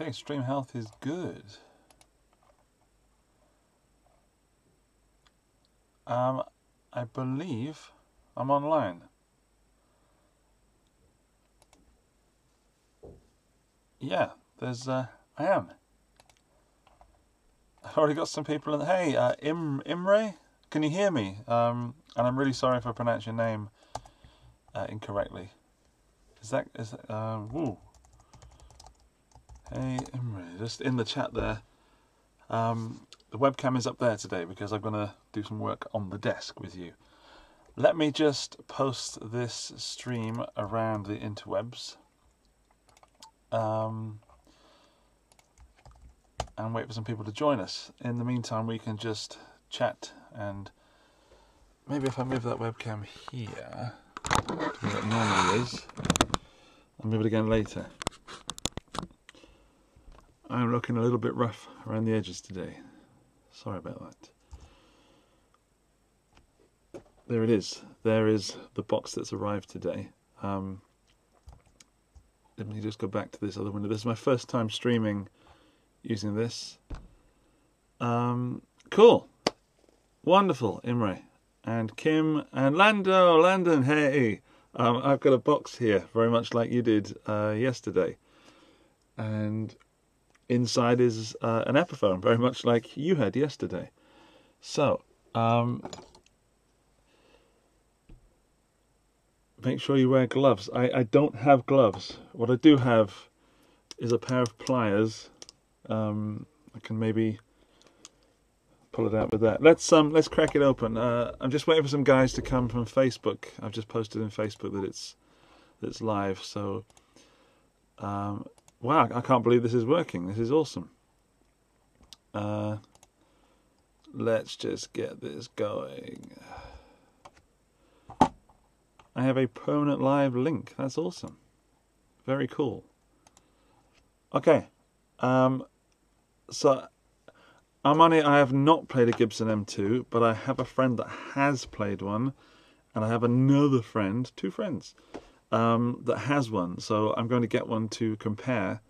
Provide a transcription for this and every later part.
Okay, stream health is good. I believe I'm online. Yeah, I am. I've already got some people in. Hey, Imre, can you hear me? And I'm really sorry if I pronounce your name incorrectly. Woo. Hey, Imre, just in the chat there. The webcam is up there today because I'm going to do some work on the desk with you. Let me just post this stream around the interwebs. And wait for some people to join us. In the meantime, we can just chat, and maybe if I move that webcam here, where it normally is, I'll move it again later. I'm looking a little bit rough around the edges today. Sorry about that. There it is. There is the box that's arrived today. Let me just go back to this other window. This is my first time streaming using this. Cool. Wonderful, Imre. And Kim and Landon, hey. I've got a box here, very much like you did yesterday. And inside is an Epiphone, very much like you had yesterday. So, make sure you wear gloves. I don't have gloves. What I do have is a pair of pliers. I can maybe pull it out with that. Let's crack it open. I'm just waiting for some guys to come from Facebook. I've just posted in Facebook that it's live. So, wow, I can't believe this is working. This is awesome. Let's just get this going. I have a permanent live link. That's awesome. Very cool. Okay. So I'm on it. I have not played a Gibson M2, but I have a friend that has played one, and I have another friend, two friends, that has one. So I'm going to get one to compare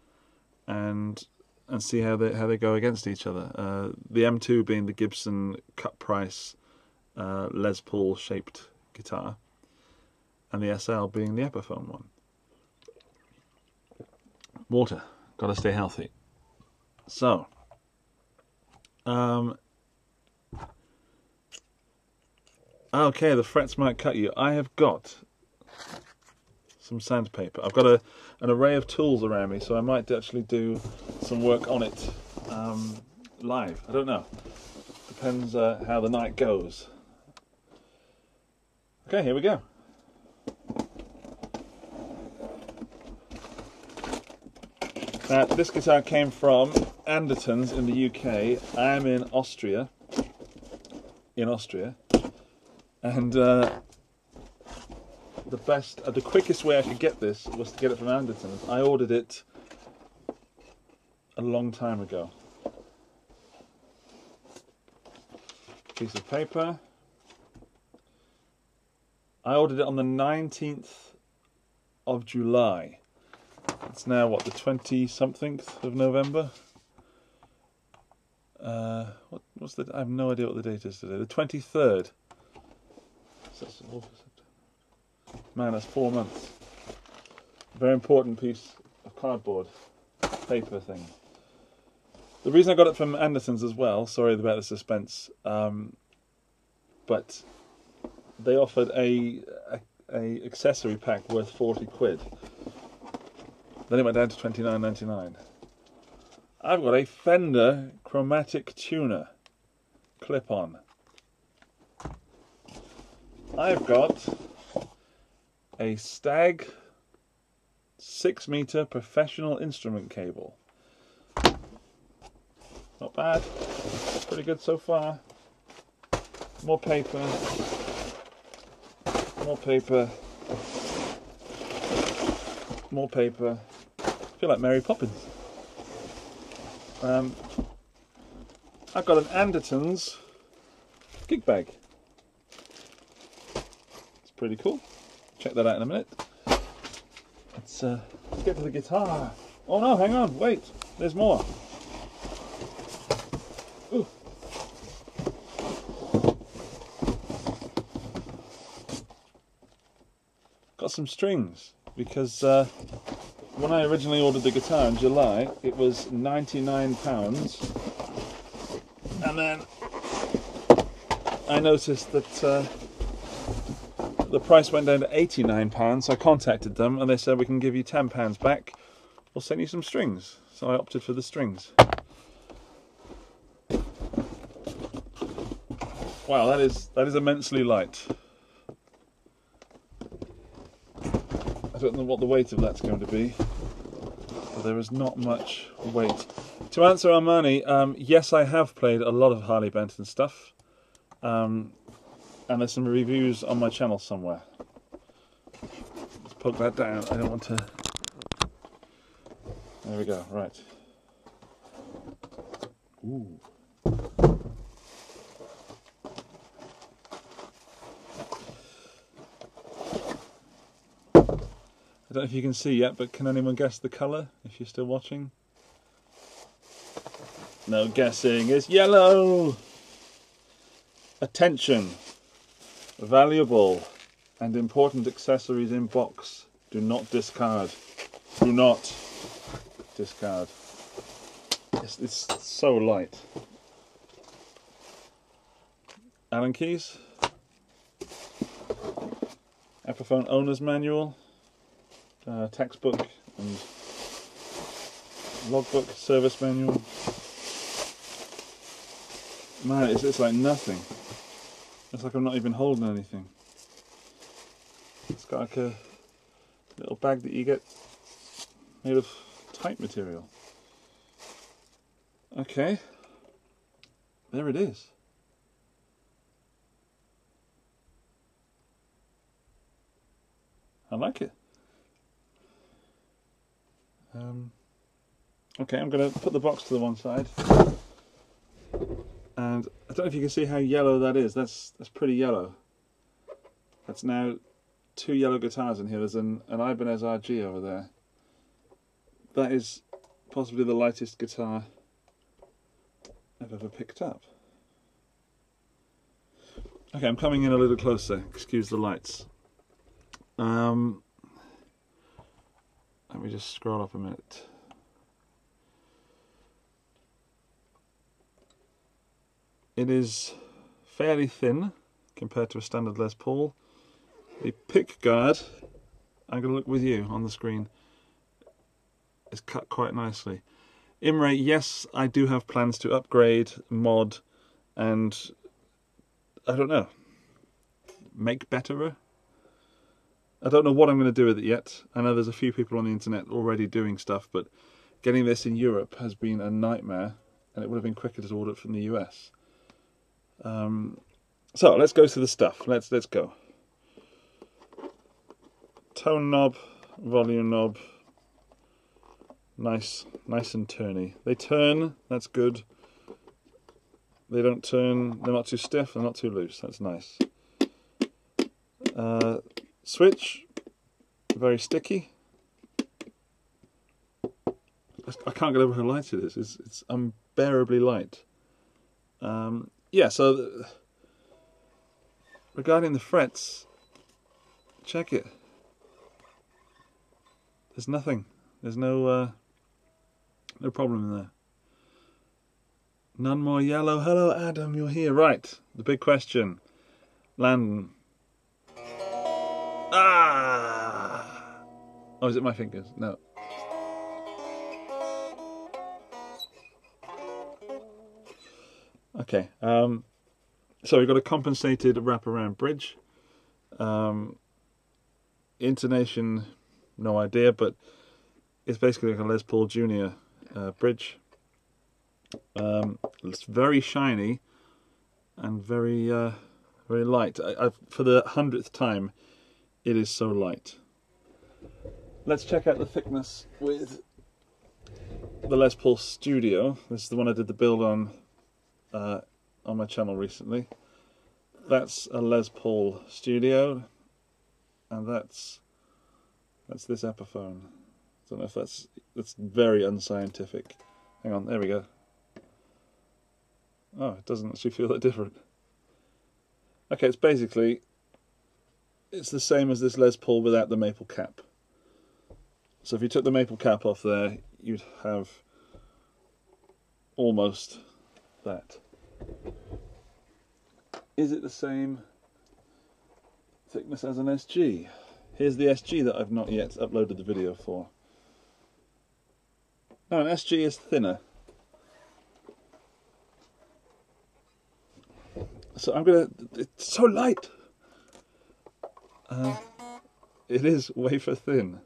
and see how they go against each other. The M2 being the Gibson cut price Les Paul shaped guitar, and the SL being the Epiphone one. Water, gotta stay healthy. So, okay, the frets might cut you. I have got some sandpaper. I've got an array of tools around me, so I might actually do some work on it live. I don't know. Depends how the night goes. Okay, here we go. Now, this guitar came from Anderton's in the UK. I am in Austria. And the quickest way I could get this was to get it from Anderton's. I ordered it a long time ago. Piece of paper. I ordered it on the 19th of July. It's now, what, the 20-something of November? What's the? I have no idea what the date is today. The 23rd. Man, that's 4 months. Very important piece of cardboard, paper thing. The reason I got it from Anderton's as well, sorry about the suspense, but they offered a accessory pack worth 40 quid. Then it went down to $29.99. I've got a Fender chromatic tuner clip-on. I've got a Stag 6-meter professional instrument cable. Not bad. Pretty good so far. More paper. More paper. More paper. I feel like Mary Poppins. I've got an Anderton's gig bag. It's pretty cool. Check that out in a minute. Let's get to the guitar. Oh no, hang on, wait. there's more. Ooh. Got some strings, because when I originally ordered the guitar in July, it was £99, and then I noticed that the price went down to £89, so I contacted them and they said, we can give you £10 back, we'll send you some strings. So I opted for the strings. Wow, that is immensely light. I don't know what the weight of that's going to be, but there is not much weight. To answer Armani, yes, I have played a lot of Harley Benton stuff, and there's some reviews on my channel somewhere. Let's poke that down. I don't want to. There we go. Right. Ooh. I don't know if you can see yet, but can anyone guess the colour, if you're still watching? No guessing. It's yellow! Attention! Valuable and important accessories in box. Do not discard. Do not discard. It's so light. Allen keys. Epiphone owner's manual. Textbook and logbook, service manual. Man, it's like nothing. It's like I'm not even holding anything. It's got like a little bag that you get made of type material. Okay, there it is. I like it. Okay, I'm going to put the box to the one side, and I don't know if you can see how yellow that is. That's pretty yellow. That's now 2 yellow guitars in here. There's an Ibanez RG over there. That is possibly the lightest guitar I've ever picked up. Okay, I'm coming in a little closer. Excuse the lights. Let me just scroll up a minute. It is fairly thin compared to a standard Les Paul. The pick guard, I'm going to look with you on the screen, is cut quite nicely. Imre, yes, I do have plans to upgrade, mod, and I don't know, make betterer? I don't know what I'm going to do with it yet. I know there's a few people on the internet already doing stuff, but getting this in Europe has been a nightmare, and it would have been quicker to order it from the US. So let's go to the stuff. Let's go. Tone knob, volume knob, nice and turny. They turn, that's good. They don't turn, they're not too stiff, they're not too loose, that's nice. Switch, very sticky. I can't get over how light it is. It's unbearably light. Yeah, so regarding the frets, check it. There's nothing. There's no problem in there. None more yellow. Hello, Adam, you're here. Right, the big question. Landon. Ah! Oh, is it my fingers? No. Okay. So we've got a compensated wraparound bridge. Intonation, no idea, but it's basically like a Les Paul Junior bridge. It's very shiny and very light. For the 100th time, it is so light. Let's check out the thickness with the Les Paul Studio. This is the one I did the build on my channel recently. That's a Les Paul Studio, and that's this Epiphone. I don't know if that's very unscientific. Hang on, there we go. Oh, it doesn't actually feel that different. Okay, it's basically, it's the same as this Les Paul without the maple cap. So if you took the maple cap off there, you'd have almost that. Is it the same thickness as an SG? Here's the SG that I've not yet uploaded the video for. No, an SG is thinner. So I'm gonna, it's so light! It is wafer thin.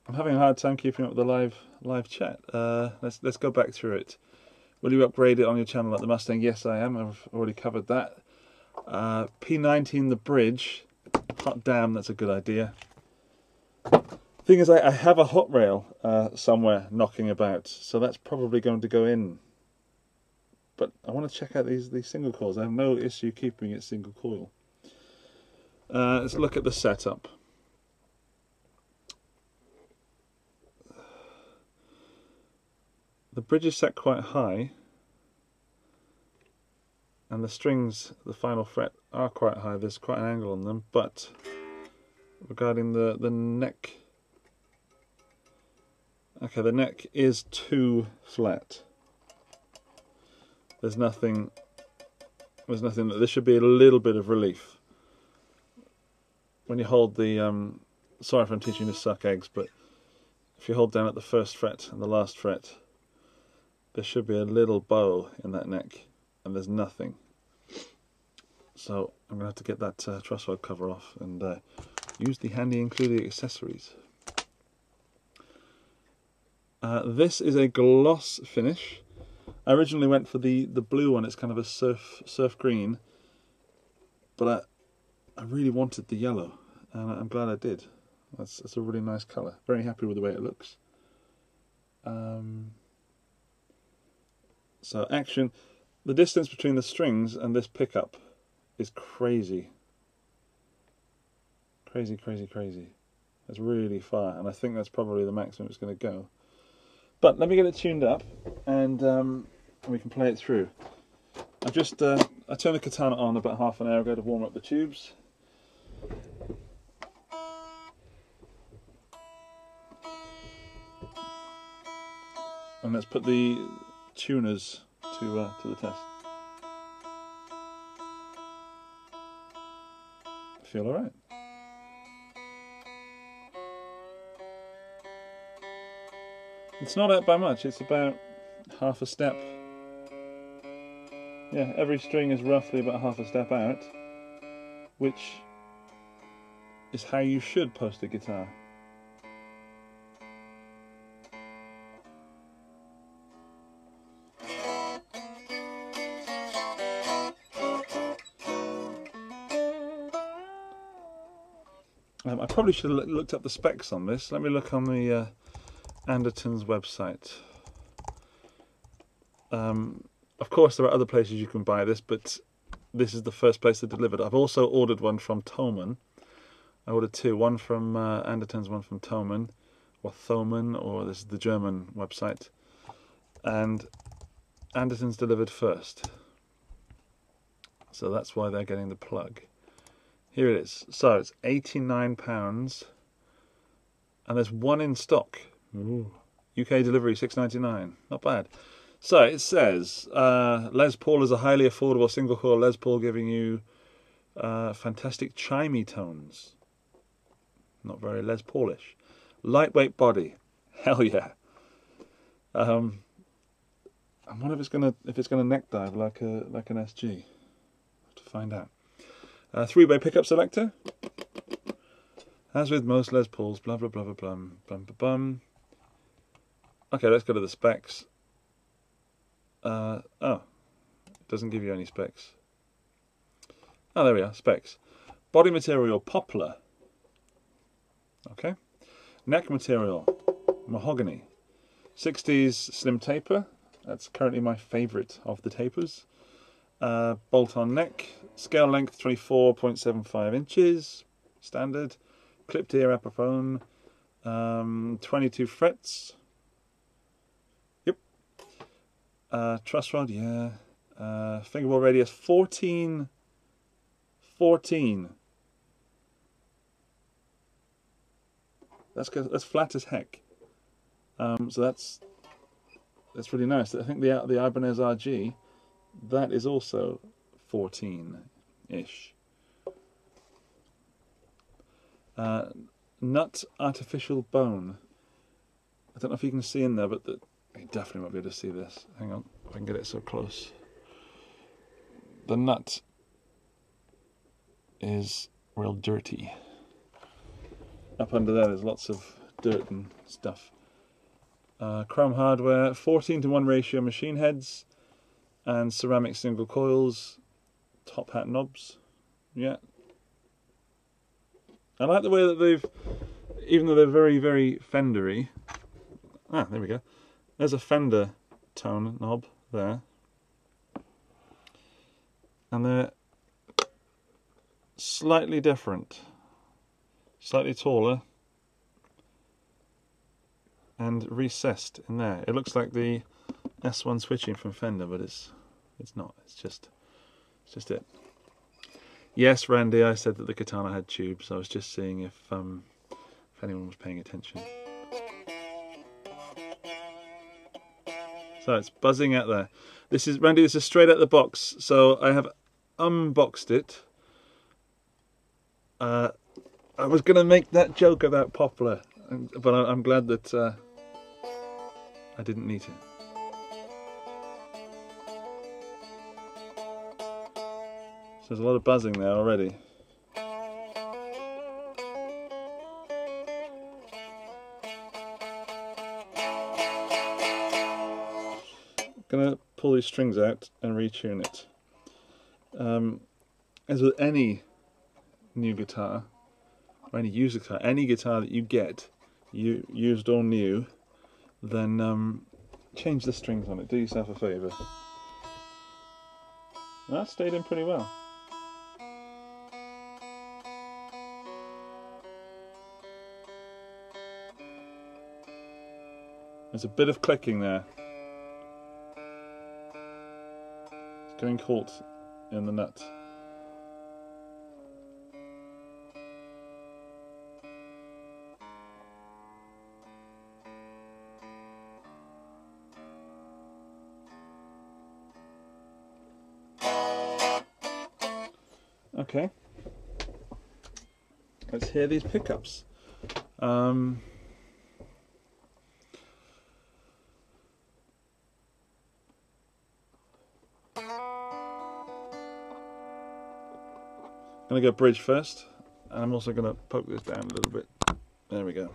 I'm having a hard time keeping up with the live chat. Let's go back through it. Will you upgrade it on your channel like the Mustang? Yes, I am. I've already covered that. P19 the bridge. Hot damn, that's a good idea. Thing is, I have a hot rail somewhere knocking about, so that's probably going to go in. But I want to check out these single coils. I have no issue keeping it single coil. Let's look at the setup. The bridge is set quite high, and the strings, the final fret, are quite high. There's quite an angle on them, but regarding the neck, okay, the neck is too flat. There's nothing that there should be a little bit of relief when you hold the. Sorry if I'm teaching you to suck eggs, but if you hold down at the first fret and the last fret, there should be a little bow in that neck, and there's nothing. So I'm going to have to get that truss rod cover off and use the handy included accessories. This is a gloss finish. I originally went for the blue one. It's kind of a surf green, but I really wanted the yellow, and I'm glad I did. That's a really nice colour. Very happy with the way it looks. So action, the distance between the strings and this pickup is crazy. Crazy, crazy, crazy. It's really far, and I think that's probably the maximum it's going to go. But let me get it tuned up, and we can play it through. I turned the katana on about half an hour ago to warm up the tubes. And let's put the tuners to the test. Feel alright. It's not out by much, it's about half a step. Yeah, every string is roughly about half a step out, which is how you should post a guitar. I probably should have looked up the specs on this. Let me look on the Anderton's website. Of course there are other places you can buy this, but this is the first place they delivered. I've also ordered one from Thomann. I ordered two, one from Anderton's, one from Thomann, or Thomann, or this is the German website. And Anderton's delivered first. So that's why they're getting the plug. Here it is. So it's £89, and there's one in stock. Ooh. UK delivery £6.99. Not bad. So it says Les Paul is a highly affordable single coil Les Paul, giving you fantastic chimey tones. Not very Les Paulish. Lightweight body. Hell yeah. I wonder if it's gonna neck dive like an SG. Have to find out. 3-way pickup selector. As with most Les Pauls, blah blah blah blah blah blah blah blah. Okay, let's go to the specs. Oh, it doesn't give you any specs. Oh, there we are, specs. Body material, poplar. Okay. Neck material, mahogany. 60s slim taper. That's currently my favourite of the tapers. Bolt-on neck. Scale length 24.75 inches. Standard. Clipped ear Epiphone. 22 frets. Truss rod, yeah. Fingerboard radius 14. That's flat as heck. So that's really nice. I think the Ibanez RG, that is also 14-ish. Nut artificial bone. I don't know if you can see in there, but you definitely won't be able to see this. Hang on, if I can get it so close. The nut is real dirty. Up under there's lots of dirt and stuff. Chrome hardware, 14:1 ratio machine heads, and ceramic single coils, top hat knobs. Yeah. I like the way that they've, even though they're very, very Fendery. Ah, there we go. There's a Fender tone knob there. And they're slightly different. Slightly taller. And recessed in there. It looks like the S1 switching from Fender, but it's not. It's just it. Yes, Randy, I said that the Katana had tubes. I was just seeing if anyone was paying attention. So it's buzzing out there. This is Randy. This is straight out the box. So I have unboxed it. I was going to make that joke about Poplar, but I'm glad that I didn't need to. So there's a lot of buzzing there already. I'm going to pull these strings out and retune it. As with any new guitar, or any used guitar, any guitar that you get, used or new, then change the strings on it. Do yourself a favour. That stayed in pretty well. There's a bit of clicking there. It's getting caught in the nut. Okay, let's hear these pickups. I'm going to go bridge first, and I'm also going to poke this down a little bit. There we go.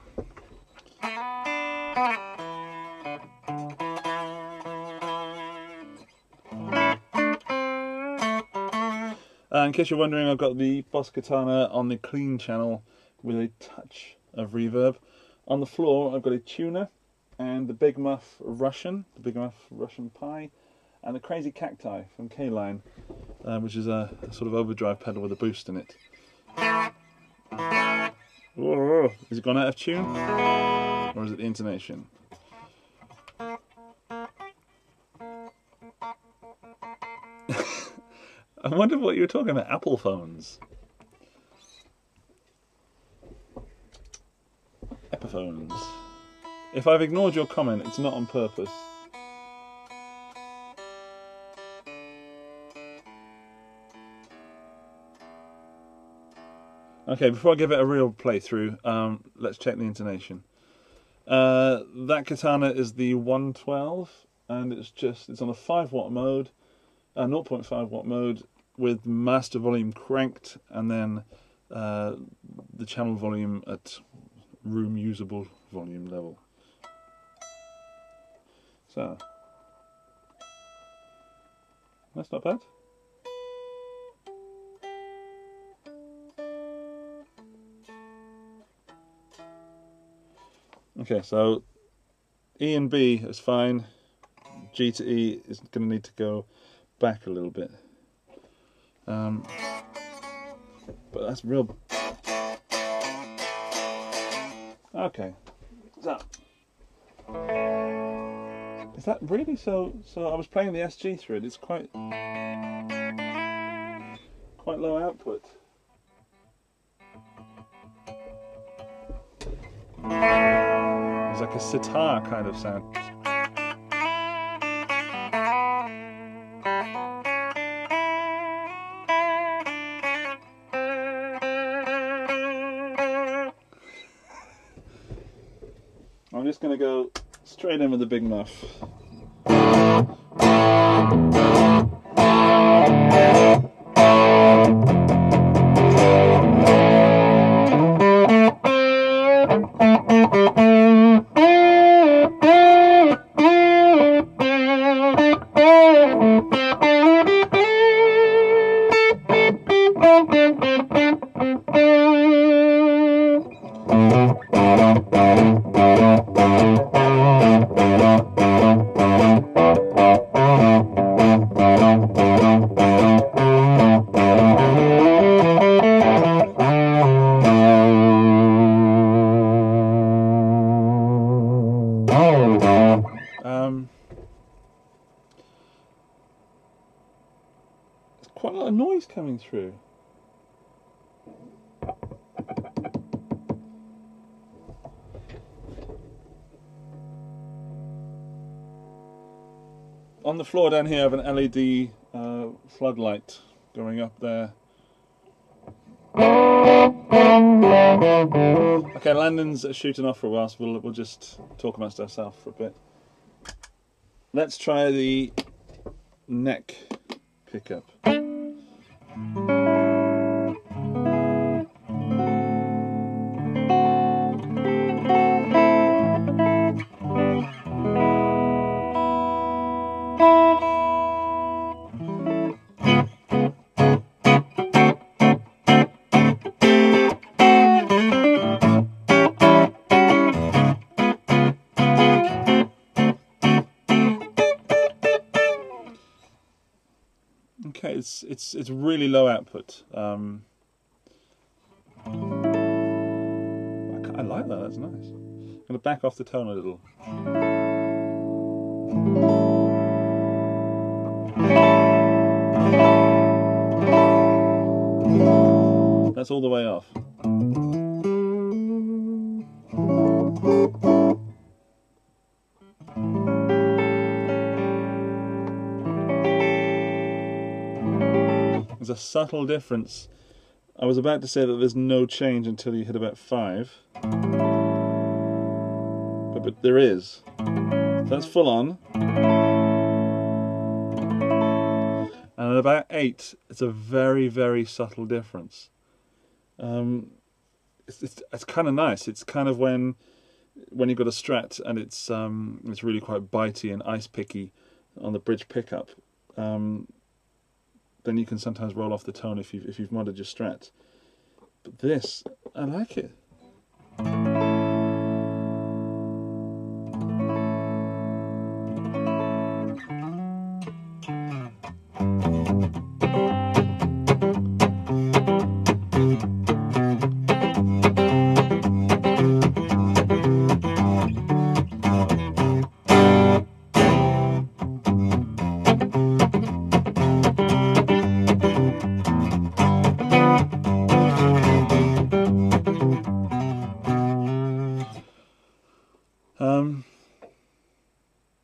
In case you're wondering, I've got the Boss Katana on the clean channel with a touch of reverb. On the floor, I've got a tuner and the Big Muff Russian, Pie, and the Crazy Cacti from K-Line, which is a sort of overdrive pedal with a boost in it. Whoa, has it gone out of tune? Or is it the intonation? I wonder what you were talking about, Apple phones. Epiphones. If I've ignored your comment, it's not on purpose. Okay, before I give it a real playthrough, let's check the intonation. That Katana is the 112, and it's on a 5-watt mode, 0.5 watt mode, with master volume cranked, and then the channel volume at room usable volume level. So that's not bad. Okay, so E and B is fine. G to E is going to need to go back a little bit. But that's real. Okay, so is that really so? So I was playing the SG through it. It's quite low output. It's like a sitar kind of sound. I'm just going to go straight in with the big muff. There's quite a lot of noise coming through. On the floor down here I have an LED floodlight going up there. Okay, Landon's shooting off for a while, so we'll just talk amongst ourselves for a bit. Let's try the neck pickup. Okay, it's really low output. I like that. That's nice. I'm going to back off the tone a little. That's all the way off. There's a subtle difference. I was about to say that there's no change until you hit about 5. But there is. That's full on. And at about 8, it's a very, very subtle difference. It's kind of nice. It's kind of when you've got a Strat and it's really quite bitey and ice picky on the bridge pickup. Then you can sometimes roll off the tone if you've modded your Strat. But this, I like it.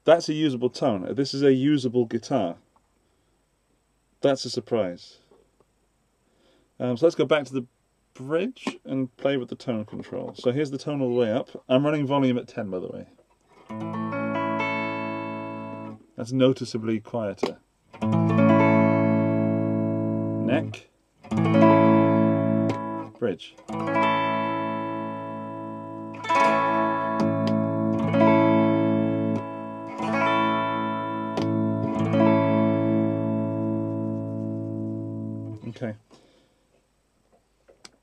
That's a usable tone. This is a usable guitar. That's a surprise. So let's go back to the bridge and play with the tone control. So here's the tone all the way up. I'm running volume at 10, by the way. That's noticeably quieter. Neck. Bridge. Okay.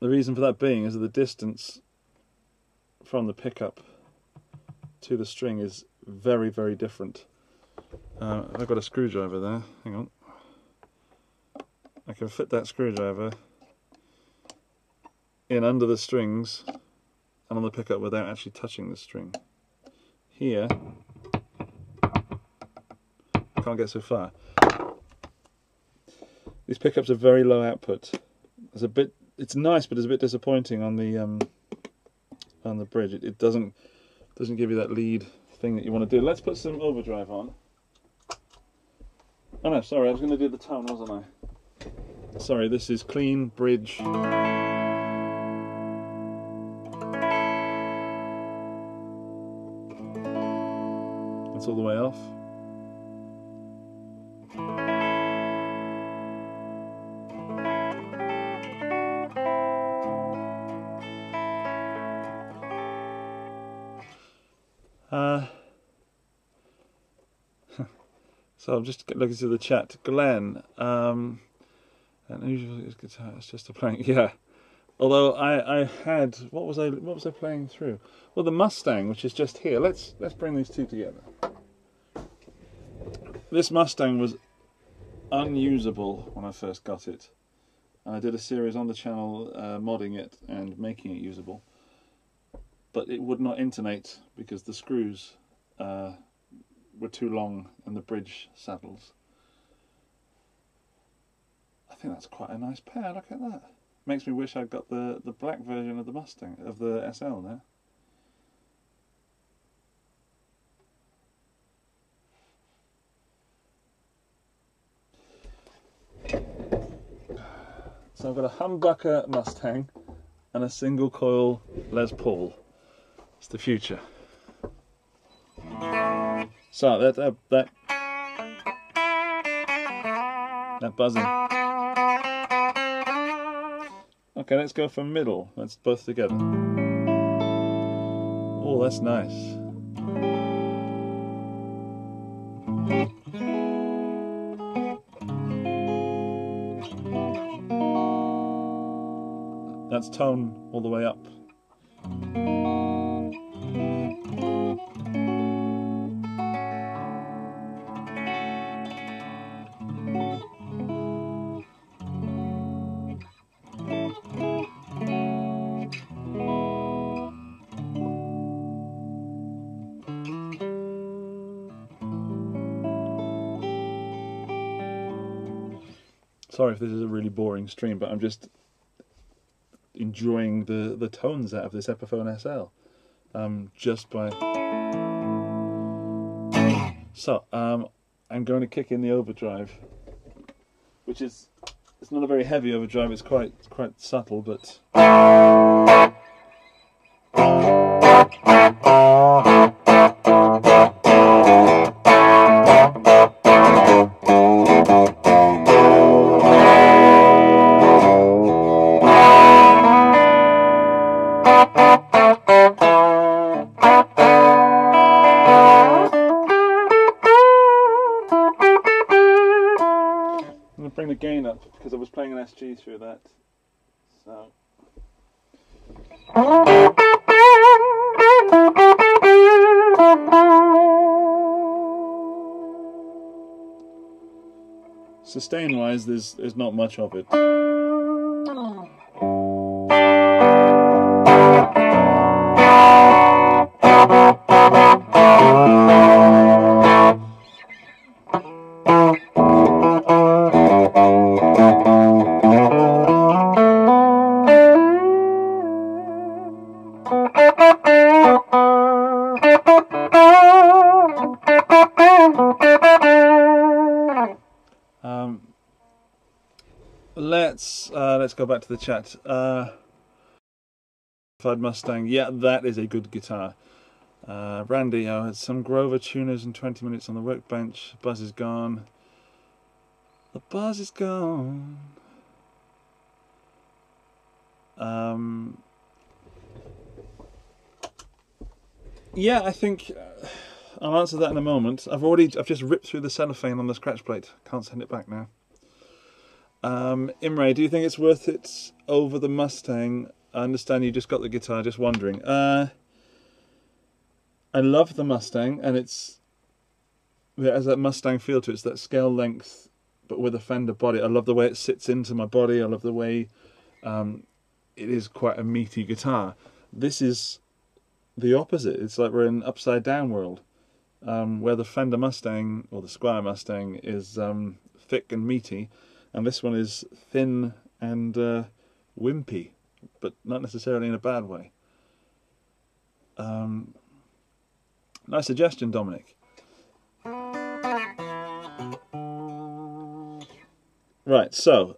The reason for that being is that the distance from the pickup to the string is very, very different. I've got a screwdriver there. Hang on. I can fit that screwdriver in under the strings and on the pickup without actually touching the string. Here, can't get so far. These pickups are very low output. It's nice, but it's a bit disappointing on the bridge. It doesn't give you that lead thing that you want to do. Let's put some overdrive on. Oh no, sorry, I was going to do the tone, wasn't I? Sorry, this is clean bridge. That's all the way off. So I'm just looking through the chat. Glenn, an unusual guitar. It's just a playing. Yeah. Although I had what was I playing through? Well, the Mustang, which is just here. Let's bring these two together. This Mustang was unusable when I first got it. I did a series on the channel modding it and making it usable, but it would not intonate because the screws were too long in the bridge saddles. I think that's quite a nice pair. Look at that. Makes me wish I'd got the black version of the Mustang, of the SL now. So I've got a humbucker Mustang and a single coil Les Paul. It's the future. So that buzzing. Okay, let's go for middle. Let's both together. Oh, that's nice. That's tone all the way up. Sorry if this is a really boring stream, but I'm just enjoying the tones out of this Epiphone SL just by. So I'm going to kick in the overdrive, which is, it's not a very heavy overdrive. It's quite subtle, but. Bring the gain up because I was playing an SG through that. So sustain wise there's not much of it. Let's go back to the chat. Mustang, yeah, that is a good guitar. Randy, I had some Grover tuners and 20 minutes on the workbench. Buzz is gone. The buzz is gone. Yeah, I think I'll answer that in a moment. I've just ripped through the cellophane on the scratch plate. Can't send it back now. Imre, do you think it's worth it over the Mustang? I understand you just got the guitar, just wondering. I love the Mustang, and it has that Mustang feel to it. It's that scale length, but with a Fender body. I love the way it sits into my body. I love the way it is quite a meaty guitar. This is the opposite. It's like we're in an upside down world. where the Fender Mustang or the Squier Mustang is thick and meaty, and this one is thin and wimpy, but not necessarily in a bad way. Nice suggestion, Dominic. Right, so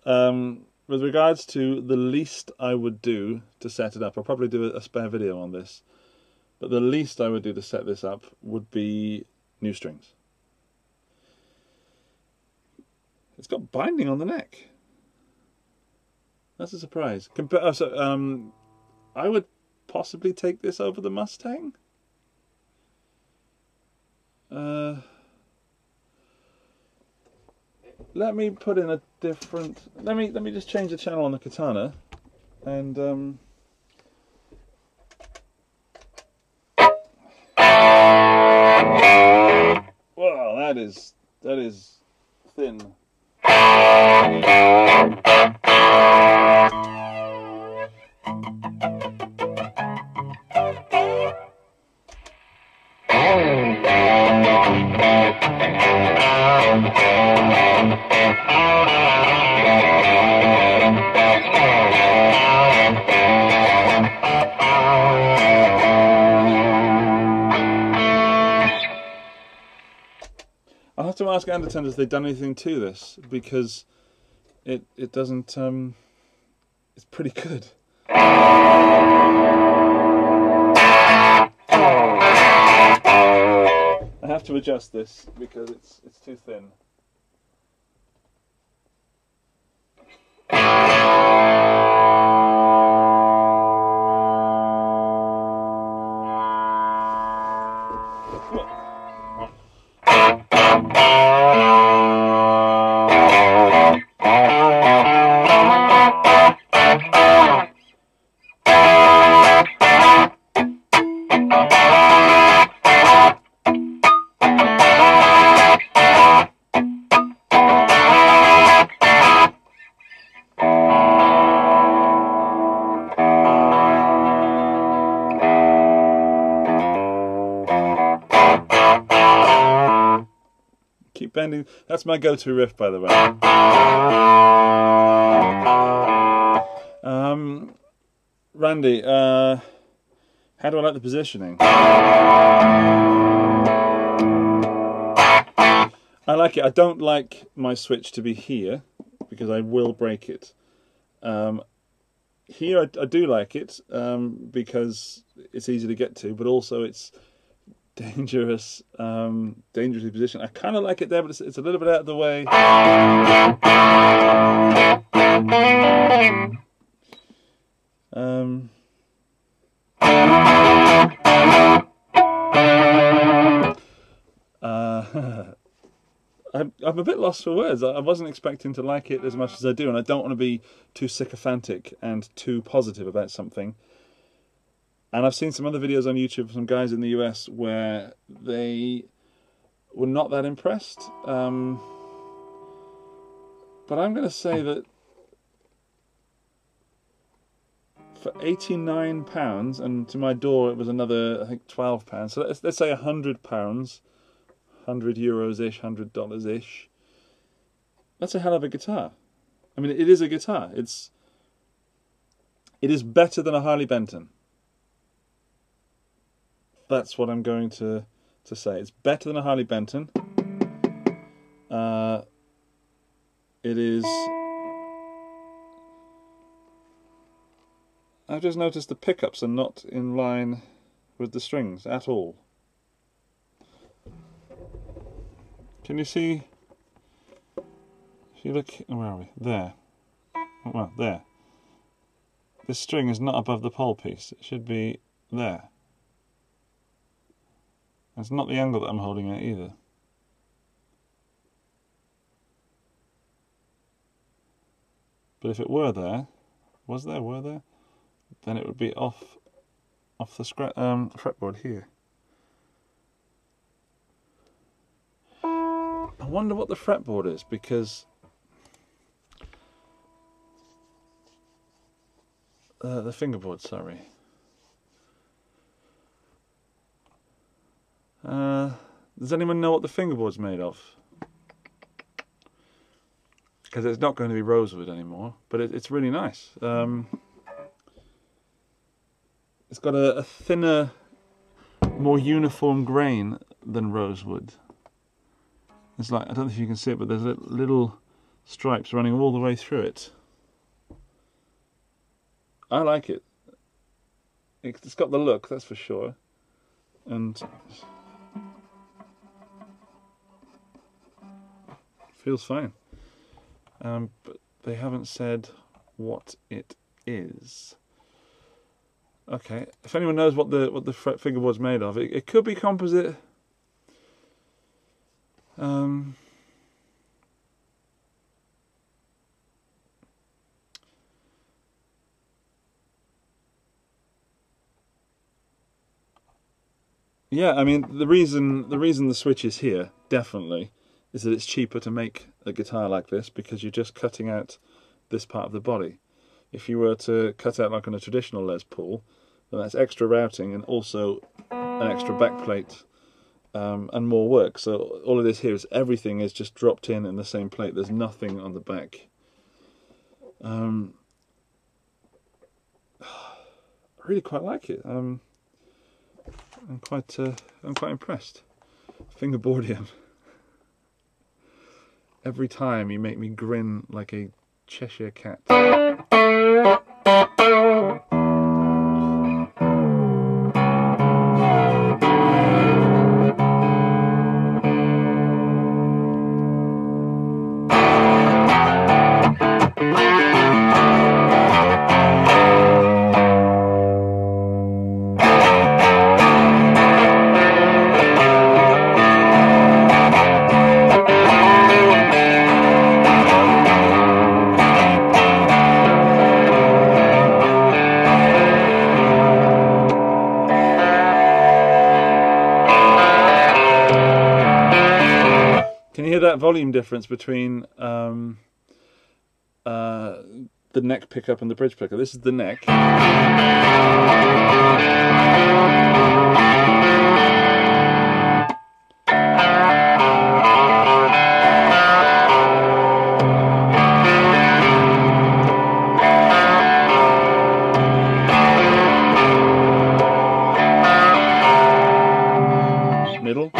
with regards to the least I would do to set it up, I'll probably do a spare video on this, but the least I would do to set this up would be new strings. It's got binding on the neck. That's a surprise. I would possibly take this over the Mustang. Let me put in a different. Let me just change the channel on the Katana, and wow, that is thin. I'll have to ask Anderton if they've done anything to this, because it doesn't. It's pretty good. I have to adjust this because it's too thin. Keep bending. That's my go-to riff, by the way. Randy, how do I like the positioning? I like it. I don't like my switch to be here, because I will break it. Here I do like it, because it's easy to get to, but also it's dangerously positioned. I kind of like it there, but it's a little bit out of the way. I'm a bit lost for words. I wasn't expecting to like it as much as I do, and I don't want to be too sycophantic and too positive about something. And I've seen some other videos on YouTube from guys in the US where they were not that impressed. But I'm going to say that for £89, and to my door it was another, I think, £12. So let's say £100, €100-ish, $100-ish. That's a hell of a guitar. I mean, it is a guitar. It is better than a Harley Benton. That's what I'm going to say. It's better than a Harley Benton. It is. I've just noticed the pickups are not in line with the strings at all. Can you see? If you look, where are we? There. Well, there. This string is not above the pole piece. It should be there. It's not the angle that I'm holding at either. But if it were there, were there, then it would be off the fretboard here. I wonder what the fretboard is, because the fingerboard, sorry. Does anyone know what the fingerboard's made of? Because it's not going to be rosewood anymore, but it's really nice. It's got a thinner, more uniform grain than rosewood. It's like, I don't know if you can see it, but there's little stripes running all the way through it. I like it. It's got the look, that's for sure. And feels fine. But they haven't said what it is. Okay, if anyone knows what the fingerboard's made of, it could be composite. Yeah, I mean the reason the switch is here definitely is that it's cheaper to make a guitar like this because you're just cutting out this part of the body. If you were to cut out like on a traditional Les Paul, then that's extra routing and also an extra backplate and more work. So all of this here is everything is just dropped in the same plate. There's nothing on the back. I really quite like it. I'm quite impressed. Fingerboardium. Every time you make me grin like a Cheshire cat. Can you hear that volume difference between the neck pickup and the bridge pickup? This is the neck. Middle.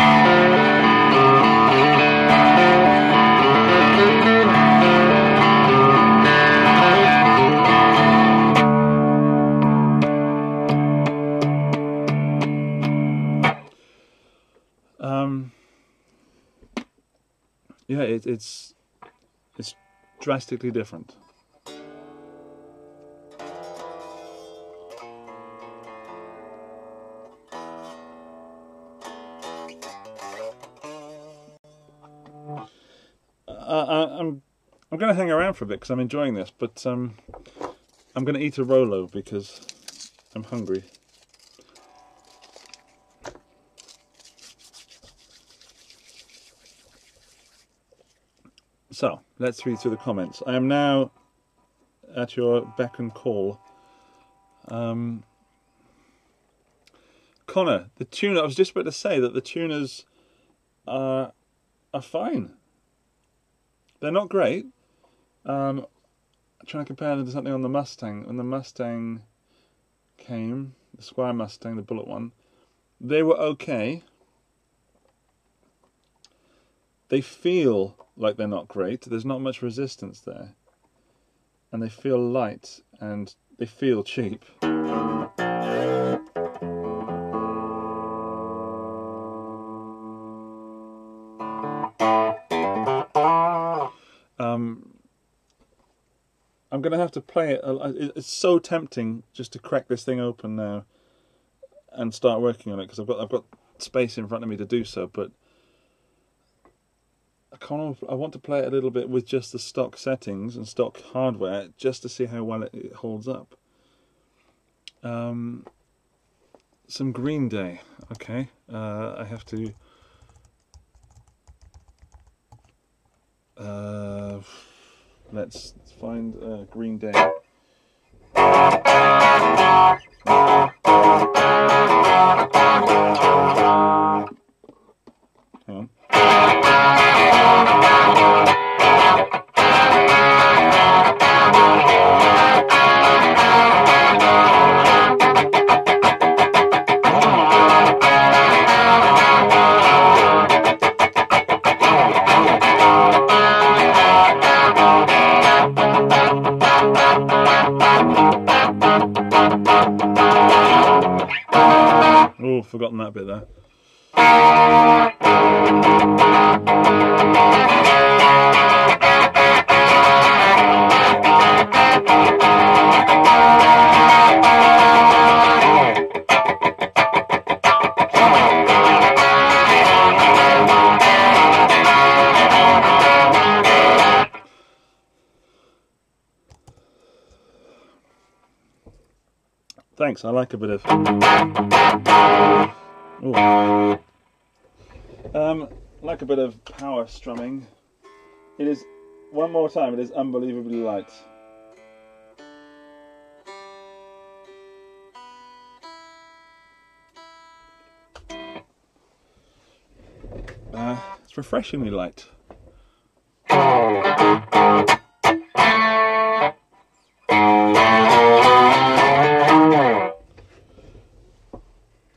Yeah, it's drastically different. I'm going to hang around for a bit because I'm enjoying this, but I'm going to eat a Rolo because I'm hungry. So, let's read through the comments. I am now at your beck and call. Connor, the tuner, I was just about to say that the tuners are fine. They're not great. I'm trying to compare them to something on the Mustang. When the Mustang came, the Squire Mustang, the Bullet one, they were okay. They feel like they're not great. There's not much resistance there. And they feel light and they feel cheap. I'm going to have to play it. It's so tempting just to crack this thing open now and start working on it because I've got space in front of me to do so, but I want to play it a little bit with just the stock settings and stock hardware just to see how well it holds up. Some Green Day. Okay, I have to. Let's find Green Day. forgotten that bit there. Thanks, I like a bit of... Ooh. Like a bit of power strumming. It is, one more time, it is unbelievably light. It's refreshingly light.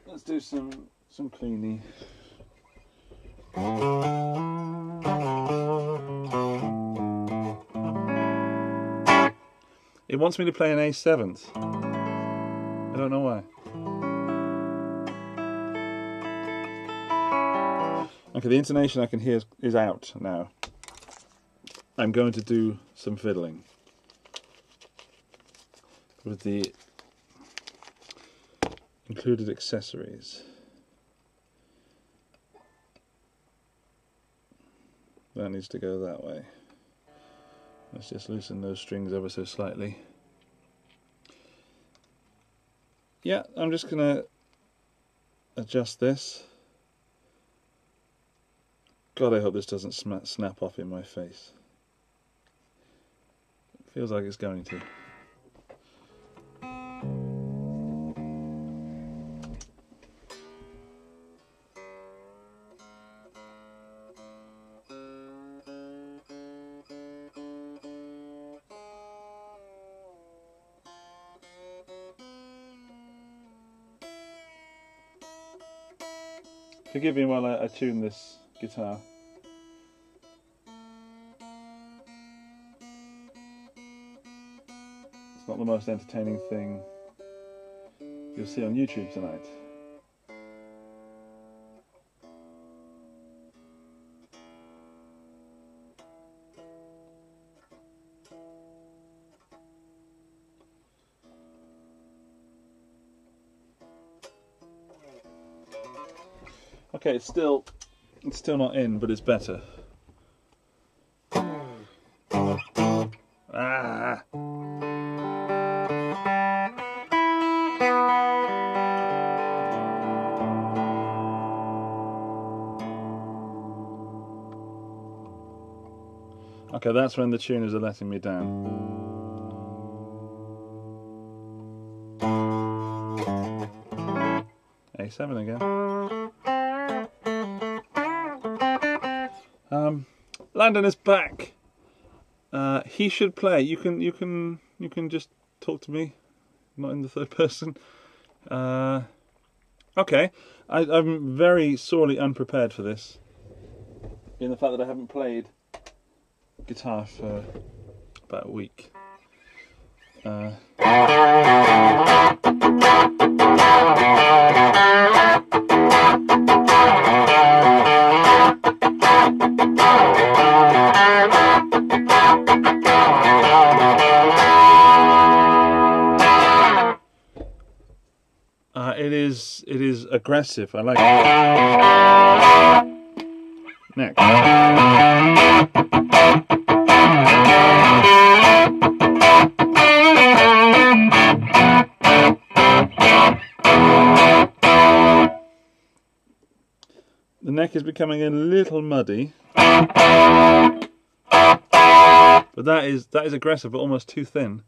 Let's do some cleaning. It wants me to play an A7th. I don't know why. Okay, the intonation I can hear is out now. I'm going to do some fiddling with the included accessories. That needs to go that way. Let's just loosen those strings ever so slightly. Yeah, I'm just going to adjust this. God, I hope this doesn't snap off in my face. It feels like it's going to. Forgive me while I tune this guitar. It's not the most entertaining thing you'll see on YouTube tonight. Okay, it's still not in, but it's better. Ah. Okay, that's when the tuners are letting me down. A7 again. Landon is back. He should play. You can just talk to me, not in the third person. Okay, I'm very sorely unprepared for this, in the fact that I haven't played guitar for about a week. It is aggressive. I like it. Next. The neck is becoming a little muddy, but that is aggressive, but almost too thin.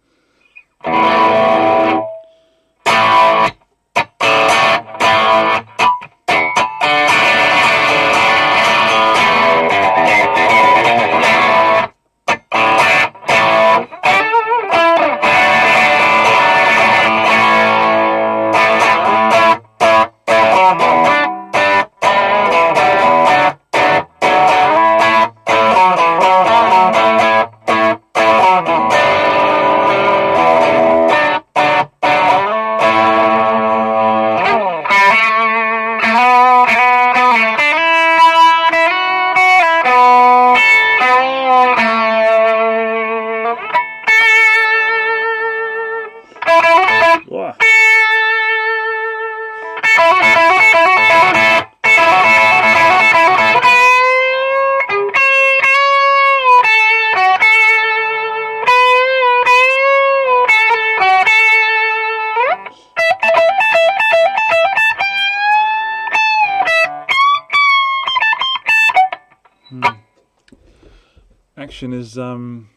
connection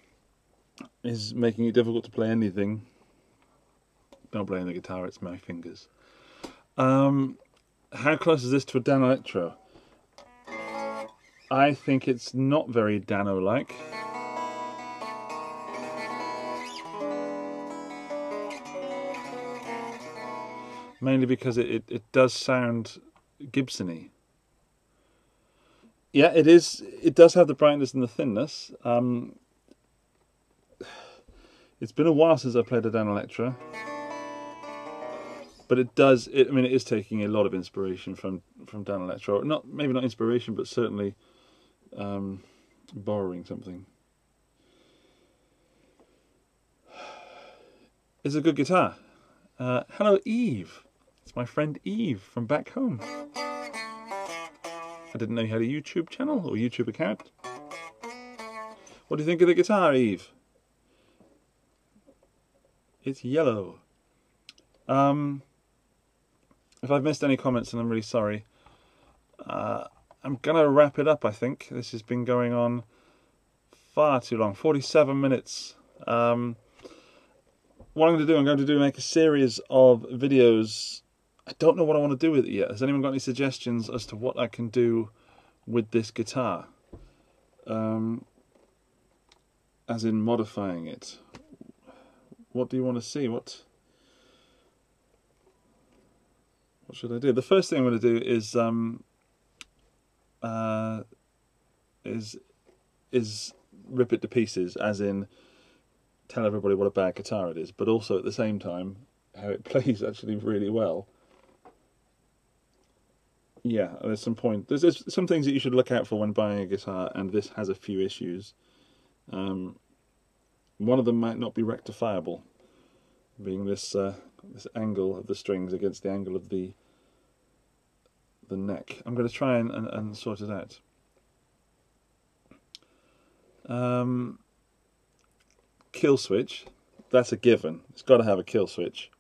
is making it difficult to play anything. Don't blame the guitar, it's my fingers. How close is this to a Dan Electro? I think it's not very Dano-like. Mainly because it does sound Gibson-y. Yeah, it is. It does have the brightness and the thinness. It's been a while since I played a Dan Electro, but it does. I mean, it is taking a lot of inspiration from Dan Electro. Maybe not inspiration, but certainly borrowing something. It's a good guitar. Hello, Eve. It's my friend Eve from back home. I didn't know you had a YouTube channel or YouTube account. What do you think of the guitar, Eve? It's yellow. If I've missed any comments, then I'm really sorry. I'm gonna wrap it up, I think. This has been going on far too long. 47 minutes. What I'm going to do, make a series of videos. I don't know what I want to do with it yet. Has anyone got any suggestions as to what I can do with this guitar? As in modifying it. What do you want to see? What should I do? The first thing I'm going to do is rip it to pieces, as in tell everybody what a bad guitar it is, but also at the same time how it plays actually really well. Yeah, there's some some things that you should look out for when buying a guitar, and this has a few issues. One of them might not be rectifiable, being this this angle of the strings against the angle of the neck. I'm going to try and sort it out. Kill switch, that's a given. It's got to have a kill switch.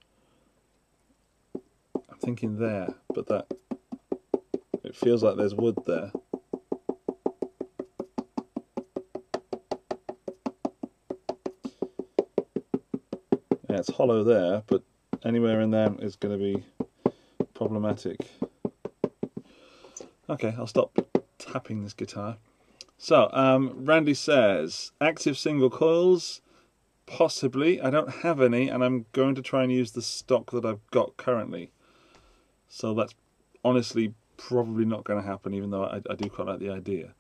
I'm thinking there, but it feels like there's wood there. Yeah, it's hollow there, but anywhere in there is going to be problematic. Okay, I'll stop tapping this guitar. So, Randy says, active single coils, possibly. I don't have any, and I'm going to try and use the stock that I've got currently. So that's honestly probably not going to happen, even though I do quite like the idea.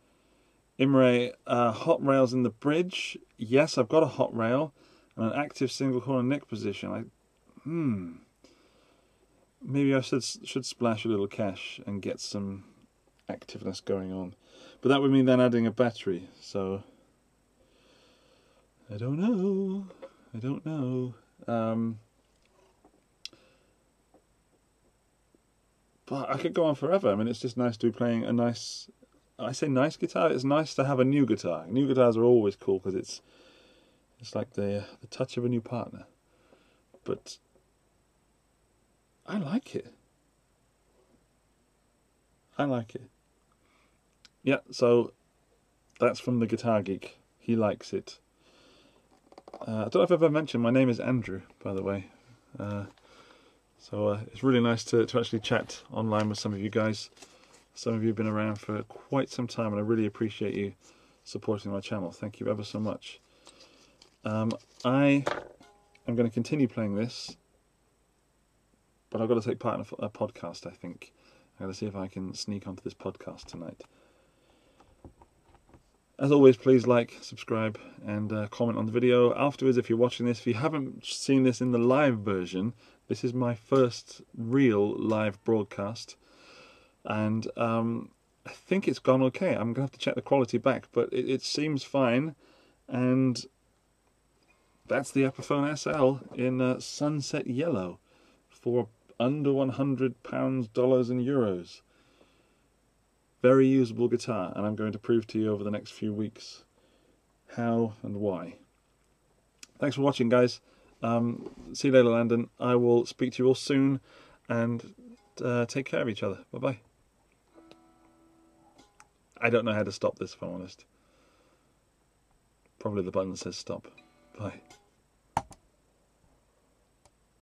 Imre, hot rails in the bridge. Yes, I've got a hot rail and an active single coil and neck position. Maybe I should splash a little cash and get some activeness going on. But that would mean then adding a battery, so I don't know. But I could go on forever. I mean, it's just nice to be playing a nice, I say nice guitar, it's nice to have a new guitar. New guitars are always cool because it's like the touch of a new partner. But I like it. Yeah, so that's from the Guitar Geek. He likes it. I don't know if I've ever mentioned, my name is Andrew, by the way. So it's really nice to actually chat online with some of you guys. Some of you have been around for quite some time, and I really appreciate you supporting my channel. Thank you ever so much. I am going to continue playing this, but I've got to take part in a podcast, I think. I'm going to see if I can sneak onto this podcast tonight. As always, please like, subscribe, and comment on the video. Afterwards, if you're watching this, if you haven't seen this in the live version, this is my first real live broadcast. And I think it's gone okay. I'm going to have to check the quality back, but it seems fine. And that's the Epiphone SL in sunset yellow for under £100, dollars and euros. Very usable guitar, and I'm going to prove to you over the next few weeks how and why. Thanks for watching, guys. See you later, Landon. I will speak to you all soon, and take care of each other. Bye-bye. I don't know how to stop this, if I'm honest. Probably the button that says stop. Bye.